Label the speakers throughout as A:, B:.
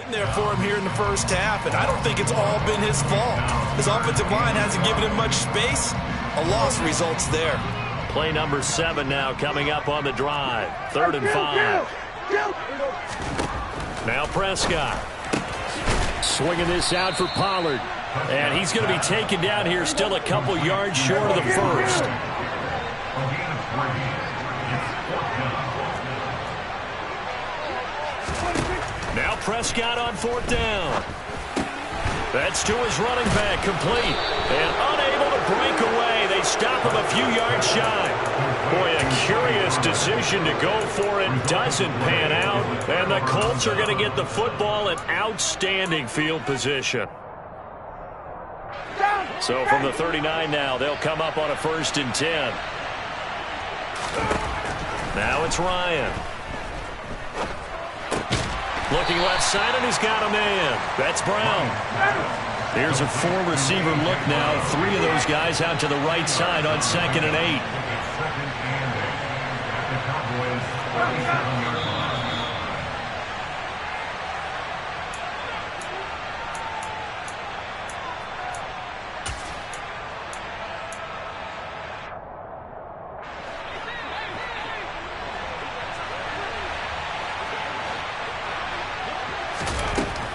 A: getting there for him here in the first half, and I don't think it's all been his fault. His offensive line hasn't given him much space. A loss results there.
B: Play number 7 now coming up on the drive. 3rd and 5. Now Prescott. Swinging this out for Pollard. And he's going to be taken down here still a couple yards short of the first. Now Prescott on 4th down. That's to his running back, complete. And unable to break away. They stop him a few yards shy. Boy, a curious decision to go for it. Doesn't pan out. And the Colts are going to get the football in outstanding field position. So from the 39 now, they'll come up on a 1st and 10. Now it's Ryan. Looking left side, and he's got a man. That's Brown. Here's a 4-receiver look now. 3 of those guys out to the right side on 2nd and 8.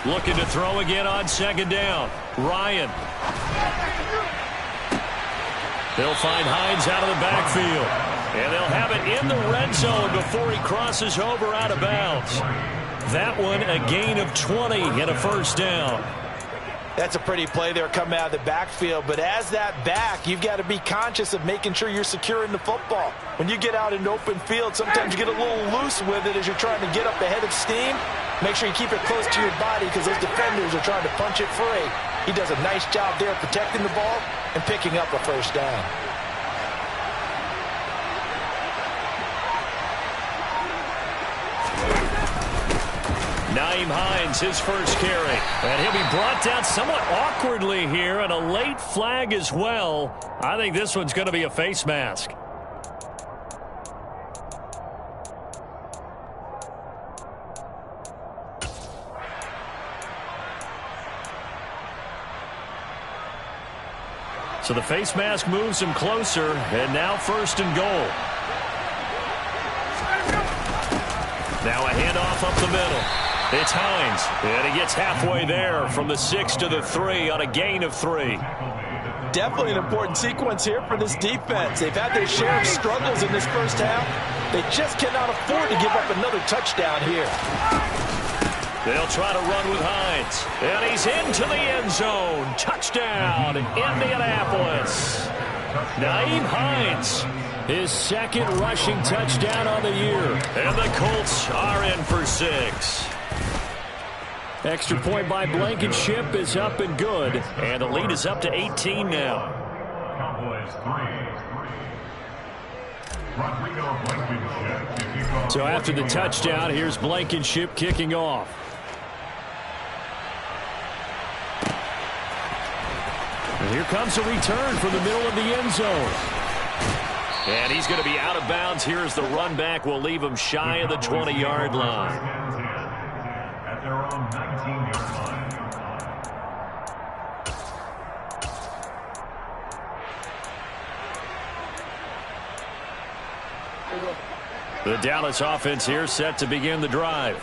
B: Looking to throw again on 2nd down. Ryan. They'll find Hines out of the backfield. And they'll have it in the red zone before he crosses over out of bounds. That one a gain of 20 and a 1st down.
A: That's a pretty play there coming out of the backfield. But as that back, you've got to be conscious of making sure you're securing the football. When you get out in open field, sometimes you get a little loose with it as you're trying to get up ahead of steam. Make sure you keep it close to your body because those defenders are trying to punch it free. He does a nice job there protecting the ball and picking up a 1st down.
B: Nyheim Hines, his first carry. And he'll be brought down somewhat awkwardly here, and a late flag as well. I think this one's going to be a face mask. So the face mask moves him closer, and now 1st and goal. Now a handoff up the middle. It's Hines, and he gets halfway there from the 6 to the 3 on a gain of 3.
A: Definitely an important sequence here for this defense. They've had their share of struggles in this first half. They just cannot afford to give up another touchdown here.
B: They'll try to run with Hines. And he's into the end zone. Touchdown, Indianapolis. Nyheim Hines, his 2nd rushing touchdown on the year. And the Colts are in for 6. Extra point by Blankenship is up and good. And the lead is up to 18 now. So after the touchdown, here's Blankenship kicking off. And here comes a return from the middle of the end zone. And he's going to be out of bounds here as the run back will leave him shy of the 20-yard line.
C: At their own 19-yard line.
B: The Dallas offense here set to begin the drive.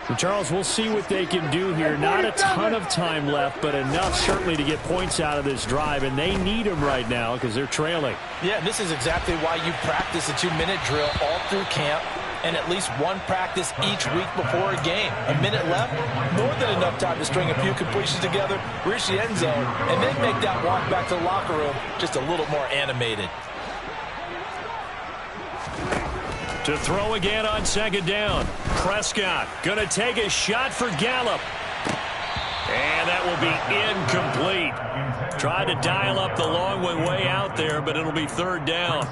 D: And Charles, we'll see what they can do here. Not a ton of time left, but enough certainly to get points out of this drive, and they need them right now because they're trailing.
A: Yeah, and this is exactly why you practice a 2-minute drill all through camp and at least one practice each week before a game. A minute left, more than enough time to string a few completions together, reach the end zone, and then make that walk back to the locker room just a little more animated.
B: To throw again on 2nd down. Prescott going to take a shot for Gallup. And that will be incomplete. Tried to dial up the long way out there, but it'll be 3rd down.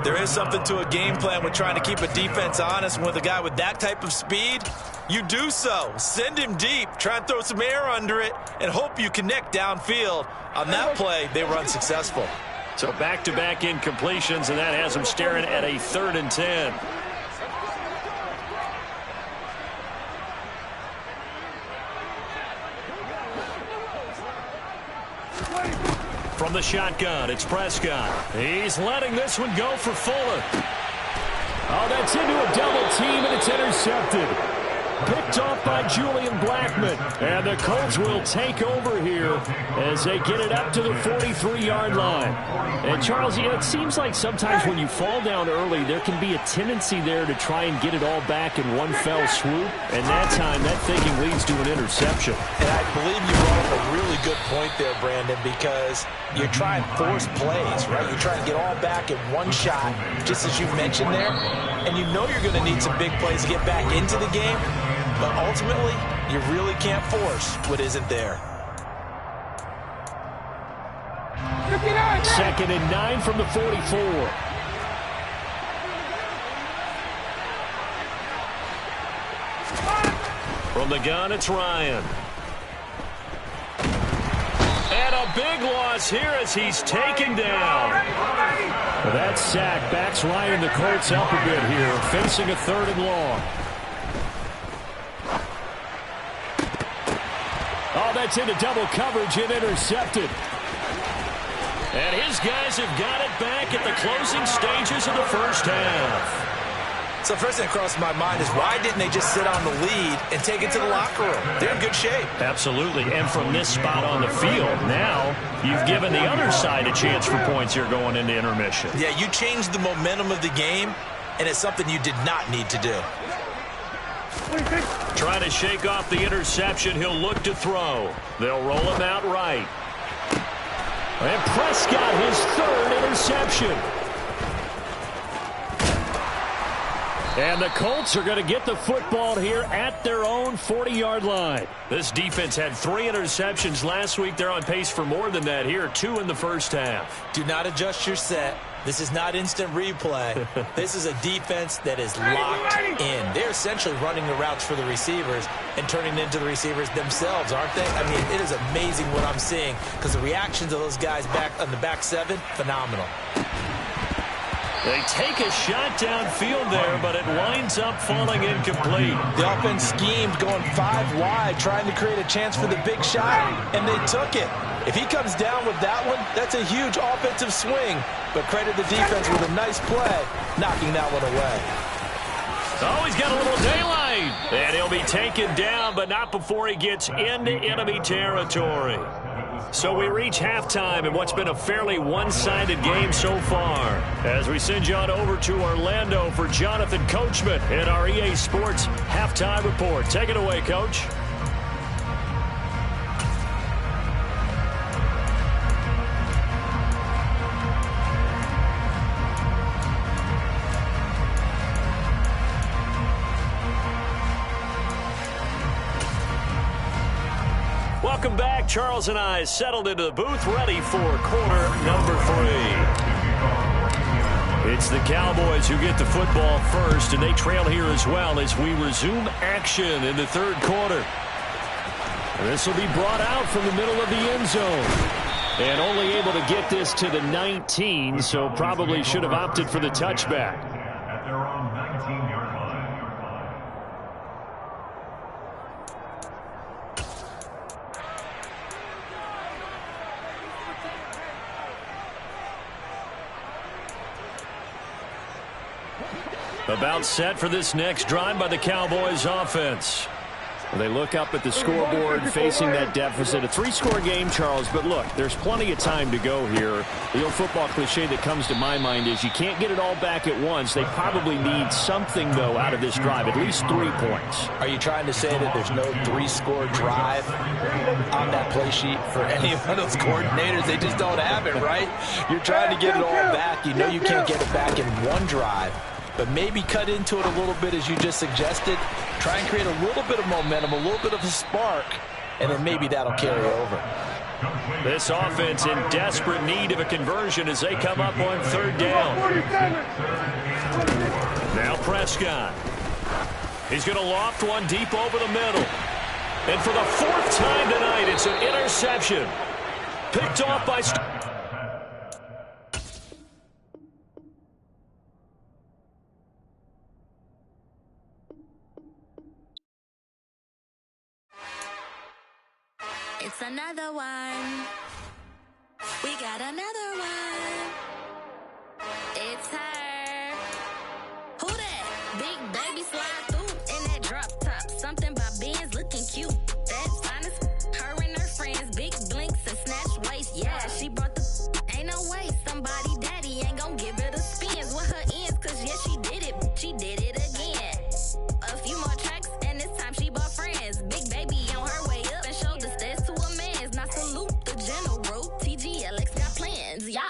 A: There is something to a game plan with trying to keep a defense honest. And with a guy with that type of speed, you do so. Send him deep. Try and throw some air under it and hope you connect downfield. On that play, they were unsuccessful.
B: So back-to-back incompletions, and that has them staring at a 3rd and 10. From the shotgun, it's Prescott. He's letting this one go for Fuller.
D: Oh, that's into a double team, and it's intercepted. Picked off by Julian Blackmon. And the Colts will take over here as they get it up to the 43-yard line. And, Charles, you know, it seems like sometimes when you fall down early, there can be a tendency there to try and get it all back in one fell swoop. And that time, that thinking leads to an interception.
A: And I believe you brought up a really good point there, Brandon, because you're trying to force plays, right? You're trying to get all back in one shot, just as you mentioned there. And you know you're going to need some big plays to get back into the game. But ultimately, you really can't force what isn't there.
D: 2nd and 9 from the 44.
B: From the gun, it's Ryan. And a big loss here as he's taken down.
D: That sack backs Ryan and the Colts up a bit here, facing a 3rd and long. Oh, that's into double coverage and intercepted.
B: And his guys have got it back at the closing stages of the first half.
A: So first thing that crossed my mind is why didn't they just sit on the lead and take it to the locker room? They're in good shape.
B: Absolutely. And from this spot on the field, now you've given the other side a chance for points here going into intermission.
A: Yeah, you changed the momentum of the game, and it's something you did not need to do.
B: Trying to shake off the interception. He'll look to throw. They'll roll him out right.
D: And Prescott, his 3rd interception. And the Colts are going to get the football here at their own 40-yard line.
B: This defense had 3 interceptions last week. They're on pace for more than that here. 2 in the first half.
A: Do not adjust your set. This is not instant replay. This is a defense that is locked in. They're essentially running the routes for the receivers and turning into the receivers themselves, aren't they? I mean, it is amazing what I'm seeing because the reactions of those guys back on the back 7, phenomenal.
B: They take a shot downfield there, but it winds up falling incomplete.
A: The offense schemed going 5 wide, trying to create a chance for the big shot, and they took it. If he comes down with that one, that's a huge offensive swing. But credit the defense with a nice play, knocking that one away.
B: Oh, he's got a little daylight. And he'll be taken down, but not before he gets into enemy territory. So we reach halftime in what's been a fairly one-sided game so far. As we send you on over to Orlando for Jonathan Coachman in our EA Sports Halftime Report. Take it away, Coach. Welcome back. Charles and I settled into the booth, ready for quarter number 3. It's the Cowboys who get the football first, and they trail here as well as we resume action in the 3rd quarter.
D: This will be brought out from the middle of the end zone. And only able to get this to the 19, so probably should have opted for the touchback.
C: At their own 19-yard line.
B: About set for this next drive by the Cowboys offense.
D: They look up at the scoreboard facing that deficit. A 3-score game, Charles, but look, there's plenty of time to go here. The old football cliche that comes to my mind is you can't get it all back at once. They probably need something, though, out of this drive, at least 3 points.
A: Are you trying to say that there's no 3-score drive on that play sheet for any of those coordinators? They just don't have it, right? You're trying to get it all back. You know you can't get it back in one drive. But maybe cut into it a little bit as you just suggested. Try and create a little bit of momentum, a little bit of a spark, and then maybe that'll carry over.
B: This offense in desperate need of a conversion as they come up on 3rd down. Now Prescott. He's going to loft one deep over the middle. And for the 4th time tonight, it's an interception. Picked off by...
E: It's another one. We got another one. It's her. Who that? Big baby slide through in that drop top. Something by Benz looking cute. That's honest. Her and her friends, big blinks and snatch waist. Yeah, she brought the. Ain't no way somebody daddy ain't gon' give her the spins with her ends. Cause yeah, she did it. She did it again. A few more tracks and this time she bought friends. Big baby on her way up and showed the stairs to a man's. Now salute the general. TGLX got plans, yeah.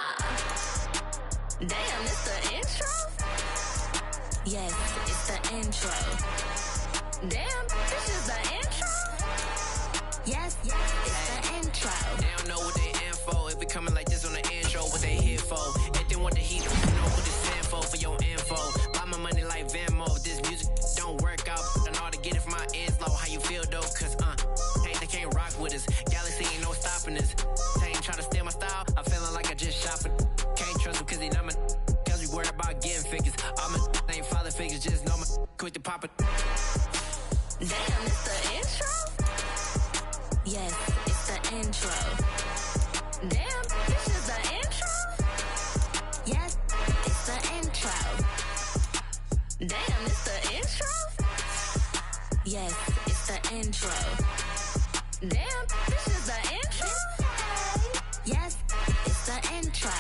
E: Damn, it's the intro? Yes, it's the intro. Damn, this is the intro? Yes, it's the intro.
F: They don't know what they in for. If we coming like this on the intro, what they here for? If they want the heat, you know what it's stand for your info. Buy my money like Venmo. This music don't work out. I know how to get it from my ends low. How you feel though? Cause hey, they can't rock with us. Galaxy ain't no stopping us. They ain't try to steal my style. I'm feeling like I just shopping. Can't trust them cause they not my. Cause we worried about getting figures. All my ain't father figures. Just know my quit the pop it.
E: Damn, it's the intro? Yes, it's the intro. Damn, this is the intro? Yes, it's the intro. Damn, it's the intro? Yes, it's the intro. Damn, this is the intro? Yes, it's the intro.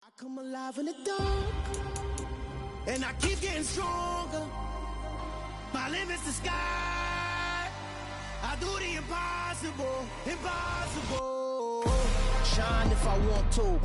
G: I come alive in the dark, and I keep getting stronger. My limit's the sky. I do the impossible, impossible. Shine if I want to.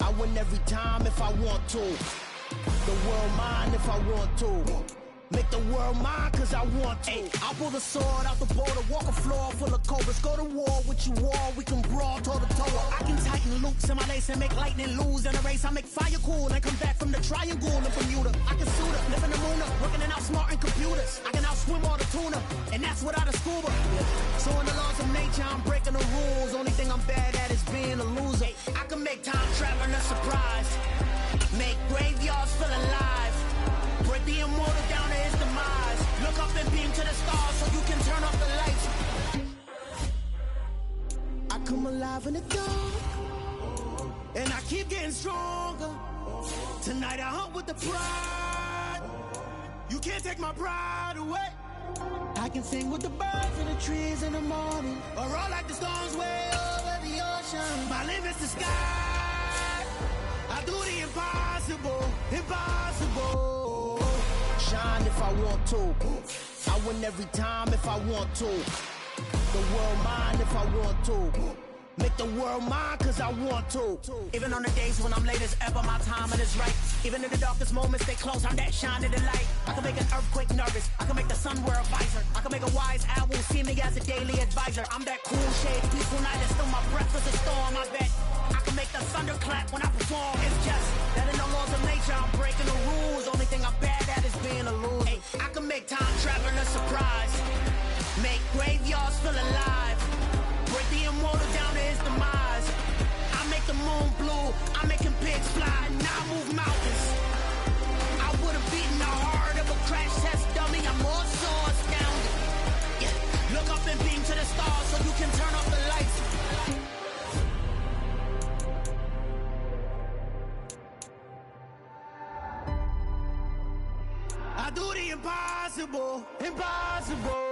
G: I win every time if I want to. The world mine if I want to. Make the world mine cause I want to. Ay, I'll pull the sword out the border, walk a floor full of cobras. Go to war with you all, we can brawl toe to toe. I can tighten loops in my lace and make lightning lose in a race. I make fire cool and come back from the triangle in Bermuda. I can suit up, live in the moon up, working and outsmarting computers. I can outswim all the tuna, and that's without a scuba. So in the laws of nature, I'm breaking the rules. Only thing I'm bad at is being a loser. I can make time traveling a surprise. Make graveyards feel alive. Break the immortal down to his demise. Look up and beam to the stars so you can turn off the lights. I come alive in the dark, and I keep getting stronger. Tonight I hunt with the pride. You can't take my pride away. I can sing with the birds and the trees in the morning, or roll like the storms way over the ocean. My limit's the sky. I do the impossible, impossible. Shine if I want to. I win every time if I want to. The world mine if I want to. Make the world mine cause I want to. Even on the days when I'm late as ever, my timing is right. Even in the darkest moments, stay close, I'm that shine of the light. I can make an earthquake nervous, I can make the sun wear a visor. I can make a wise owl see me as a daily advisor. I'm that cool shade, peaceful night, and still my breath is a storm, I bet. I can make the thunder clap when I perform. It's just that in the laws of nature, I'm breaking the rules. Only thing I'm bad at is being a loser. Hey, I can make time traveling a surprise. Make graveyards feel alive. Break the immortal down to his demise. I make the moon blue. I'm making pigs fly. Now I move mountains. I would have beaten the heart of a crash test dummy. I'm more so astounded. Yeah. Look up and beam to the stars so you can turn off the lights. I do the impossible, impossible.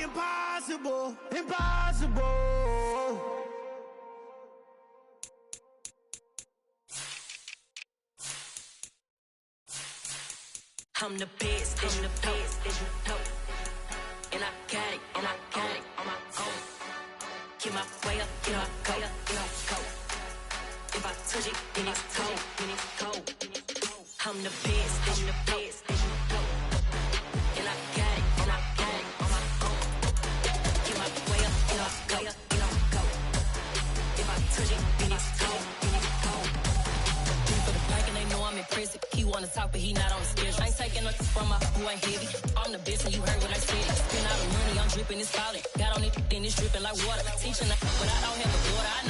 G: Impossible, impossible.
E: I'm the best, and the best, and I got it, and I got it on my own. Get my way up, get my go, get my go. If I touch it, then it's cold, then it's cold. I'm the best, and the best, and I got it, and I got it on my own. Get my way up, get
H: wanna talk, but he not on the schedule. I ain't taking nothing from my boy heavy. I'm the best, and you heard what I said. Spend all the money, I'm dripping, it's falling. Got on it, then it's dripping like water. Teaching, but I don't have a daughter.